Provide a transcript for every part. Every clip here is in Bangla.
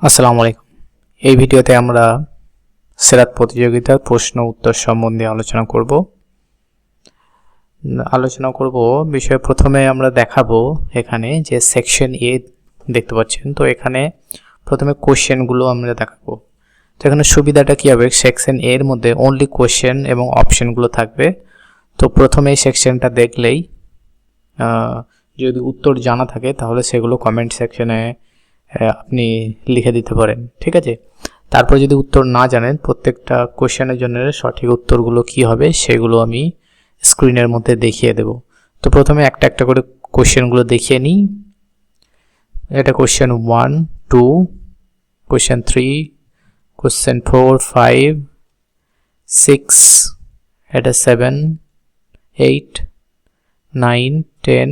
আসসালামু আলাইকুম। এই ভিডিওতে আমরা সিরাত প্রতিযোগিতার প্রশ্ন উত্তর সম্বন্ধে আলোচনা করব বিষয়ে প্রথমে আমরা দেখাবো এখানে যে সেকশন এ দেখতে পাচ্ছেন। তো এখানে প্রথমে কোশ্চেনগুলো আমরা দেখাবো। তো এখানে সুবিধাটা কি হবে, সেকশন এর মধ্যে অনলি কোশ্চেন এবং অপশনগুলো থাকবে। তো প্রথমে এই সেকশনটা দেখলেই যদি উত্তর জানা থাকে তাহলে সেগুলো কমেন্ট সেকশনে আপনি লিখে দিতে পারেন, ঠিক আছে। তারপর যদি উত্তর না জানেন, প্রত্যেকটা কোশ্চেনের জন্য সঠিক উত্তরগুলো কি হবে সেগুলো আমি স্ক্রিনের মধ্যে দেখিয়ে দেব। তো প্রথমে একটা একটা করে কোশ্চেনগুলো দেখিয়ে নিই। এটা কোশ্চেন 1, 2, কোশ্চেন 3, কোশ্চেন 4, 5, 6, এটা 7, 8, 9, 10,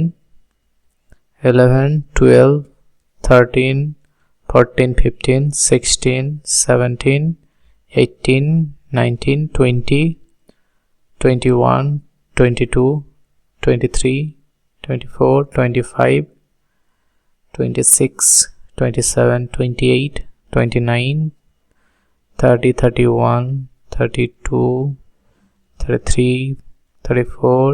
11, 12, 13, 14, 15, 16, 17, 18, 19, 20, 21, 22, 23, 24, 25, 26, 27, 28, 29, 30, 31, 32, 33, 34,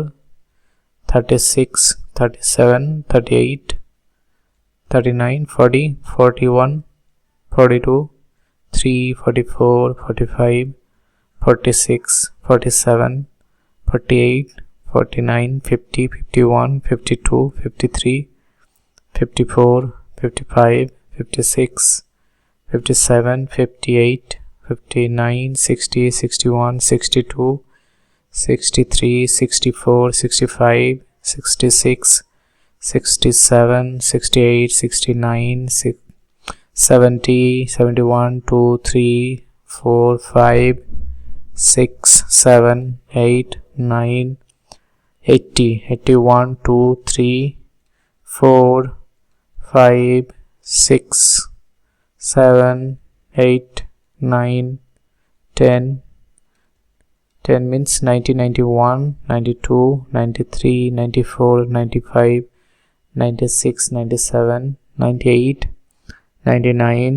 36, 37, 38, 39, 40, 41, 42, 3, 44, 45, 46, 47, 48, 49, 50, 51, 52, 53, 54, 55, 56, 57, 58, 59, 60, 61, 62, 63, 64, 65, 66, 67, 68, 69, 70, 71, 2, 3, 4, 5, 6, 7, 8, 9, 80, 81, 2, 3, 4, 5, 6, 7, 8, 9, 10. 10 means 90, 91, 92, 93, 94, 95, 96, 97, 98, 99,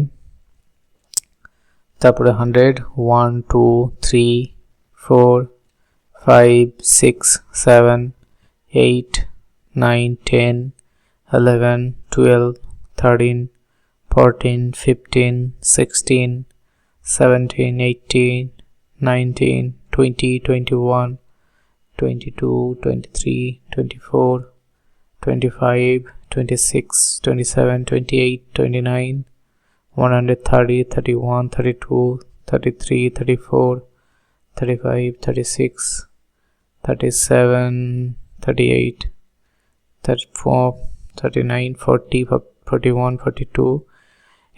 তারপরে 100, 1, 2, 3, 4, 5, 6, 7, 8, 9, 10, 11, 12, 13, 14, 15, 16, 17, 18, 19, 20, 21, 22, 23, 24, 25, 26, 27, 28, 29, 130, 31, 32, 33, 34, 35, 36, 37, 38, 34, 39, 40, 41, 42।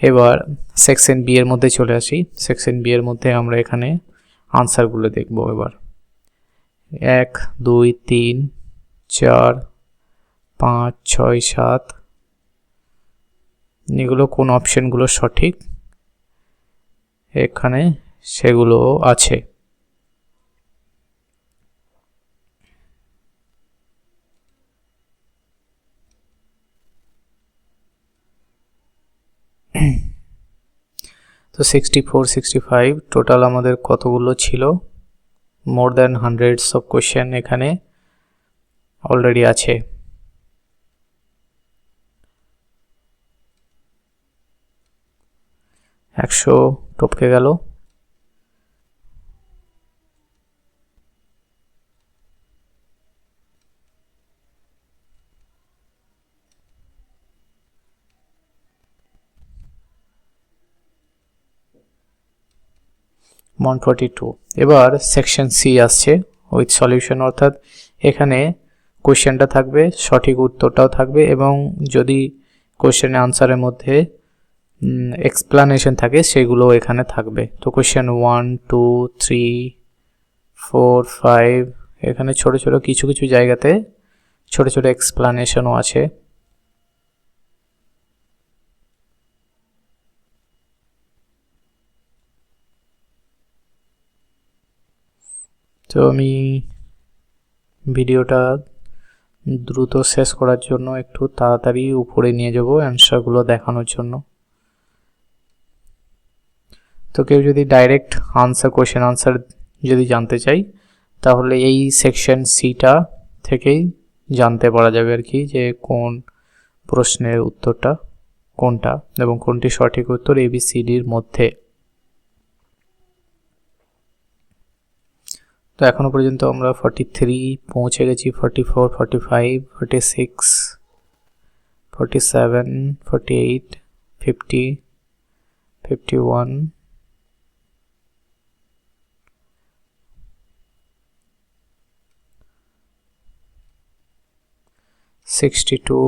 এবার সেকশন বি এর মধ্যে চলে আসি। সেকশন বি এর মধ্যে আমরা এখানে আনসারগুলো দেখব। এবার 1, 2, 3, 4, 5, 6, 7, এগুলো কোন অপশনগুলো সঠিক এখানে সেগুলো আছে। তো 64, 65 টোটাল আমাদের কতগুলো ছিল, more than hundreds of question এখানে অলরেডি আছে। একশো টপকে গেল। মন 42। এবার সেকশন সি আসছে উইথ সলিউশন, অর্থাৎ এখানে কোশ্চেনটা থাকবে, সঠিক উত্তরটাও থাকবে, এবং যদি কোশ্চেনের আনসারের মধ্যে এক্সপ্লানেশন থাকে সেগুলো এখানে থাকবে। তো কোশ্চেন 1, 2, 3, 4, 5 এখানে ছোট ছোট কিছু কিছু জায়গাতে ছোট ছোট এক্সপ্লানেশনও আছে। তো আমি ভিডিওটা দ্রুত শেষ করার জন্য একটু তাড়াতাড়ি উপরে নিয়ে যাব অ্যান্সারগুলো দেখানোর জন্য। তো কেউ যদি ডাইরেক্ট কোশ্চেন আনসার যদি জানতে চাই তাহলে এই সেকশন সিটা থেকেই জানতে পারা যাবে আর কি, যে কোন প্রশ্নের উত্তরটা কোনটা এবং কোনটি সঠিক উত্তর ABCDর মধ্যে। তো এখনো পর্যন্ত আমরা 43 পৌঁছে গেছি, 44, 45, 46, 47, 48, 50, 51, 62,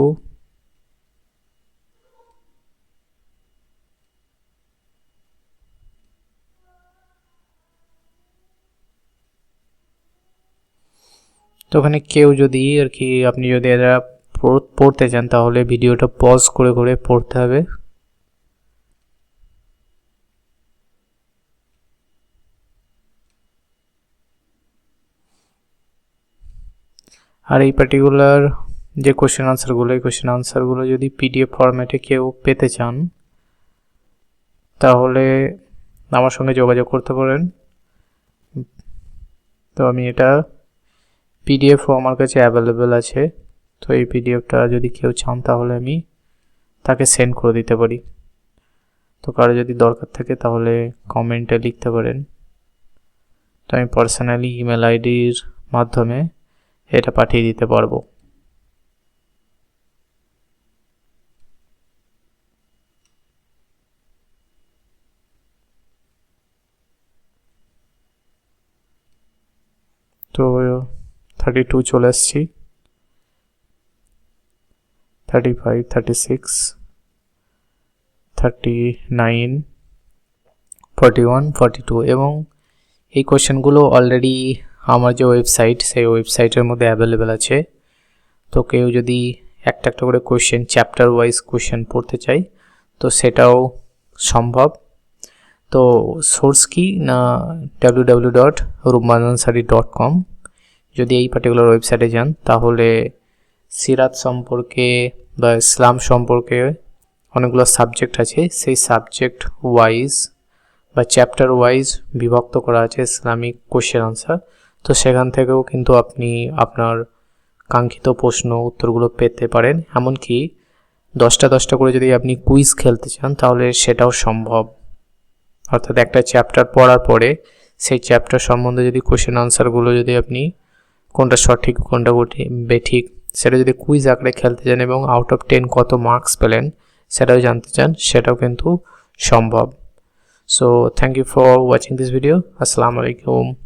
তো ওখানে কেউ যদি আর কি আপনি যদি এটা পড়তে চান তাহলে ভিডিওটা পজ করে করে পড়তে হবে। আর এই পার্টিকুলার যে কোশ্চেন আনসারগুলো, এই কোশ্চেন আনসারগুলো যদি PDF ফরম্যাটে কেউ পেতে চান তাহলে আমার সঙ্গে যোগাযোগ করতে পারেন। তো আমি এটা PDF-ও আমার কাছে অ্যাভেলেবেল আছে, তো এই PDFটা যদি কেউ চান তাহলে আমি তাকে সেন্ড করে দিতে পারি। তো কারো যদি দরকার থাকে তাহলে কমেন্টে লিখতে পারেন, তো আমি পার্সোনালি ইমেল আইডির মাধ্যমে এটা পাঠিয়ে দিতে পারবো। তো 32 চলে আসছি, 35, 36, 39, 41, 42 এবং এই কোশ্চেনগুলো অলরেডি আমার যে ওয়েবসাইট সেই ওয়েবসাইটের মধ্যে অ্যাভেলেবেল আছে। তো কেউ যদি একটা একটা করে কোশ্চেন চ্যাপ্টার ওয়াইজ কোশ্চেন পড়তে চাই তো সেটাও সম্ভব। তো সোর্স কি না www.rumanansari.com। যদি এই পার্টিকুলার ওয়েবসাইটে যান তাহলে সিরাত সম্পর্কে বা ইসলাম সম্পর্কে অনেকগুলো সাবজেক্ট আছে, সেই সাবজেক্ট ওয়াইজ বা চ্যাপ্টার ওয়াইজ বিভক্ত করা আছে ইসলামিক কোশ্চেন আনসার। তো সেখান থেকেও কিন্তু আপনি আপনার কাঙ্ক্ষিত প্রশ্ন উত্তরগুলো পেতে পারেন। এমনকি 10টা করে যদি আপনি কুইজ খেলতে চান তাহলে সেটাও সম্ভব। অর্থাৎ একটা চ্যাপ্টার পড়ার পরে সেই চ্যাপ্টার সম্বন্ধে যদি কোশ্চেন আনসারগুলো যদি আপনি কোনটা সঠিক কোনটা বেঠিক সেটা যদি কুইজ আকারে খেলতে চান এবং আউট অফ 10 কত মার্কস পেলেন সেটাও জানতে চান, সেটাও কিন্তু সম্ভব। So thank you for watching this video. Assalamu alaikum.